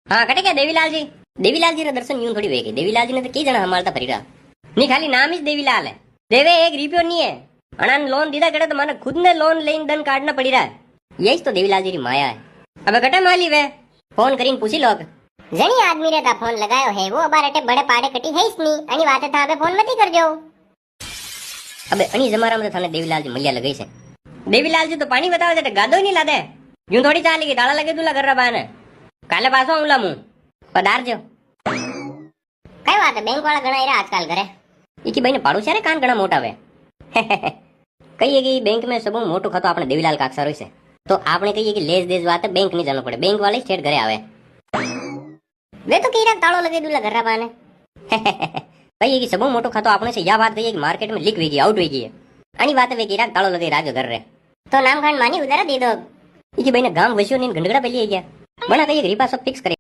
हाँ कटे क्या देवीलाल जी रे दर्शन यूं थोड़ी वे के देवीलाल जी ने तो कई जना हमारता फरी रहा नहीं खाली नाम ही देवीलाल है देवे एक रुपयो नहीं है अणान लोन दीदा करे तो माने खुद ने लोन लेन दन काटना पड़ी रहा है यही तो देवीलाल जी की माया है अबे कटे माली वे फोन करीन पूछी लोग जनी आदमी रे ता फोन लगायो है वो अबार अटे बड़े पाड़े कटी है इसनी अनी वाते था अबे फोन मती करजो अबे अनी जमारा में थाने देवीलाल जी मलिया लगई छे देवीलाल जी तो पानी बतावे छे गादो नहीं लादे यूं थोड़ी चाली की ताला लगे दूला कर बाने काले पासो आऊला मु पधार जो कई बात है बैंक वाला घणा इरा आजकल करे इकी भाई ने पाड़ोसिया रे कान घणा मोटा वे कहिए कि बैंक में सब मोटो खातो आपने देवीलाल काकसा रोई से तो आपने कहिए कि लेज देज वाते बैंक नहीं जानो पड़े बैंक वाले स्टेट घरे आवे वे तो कीरा तालो लगे दूला घर बाने कहिए कि सब मोटो खातो आपने से या बात कहिए कि मार्केट में लीक वेगी आउट वेगी है अनी बात वे कीरा तालो लगे राज घर रे तो नाम खान मानी उधर दे दो इकी भाई ने गांव वसियो ने गंडगड़ा पे लिए गया बना कहिए रिपा सब फिक्स करे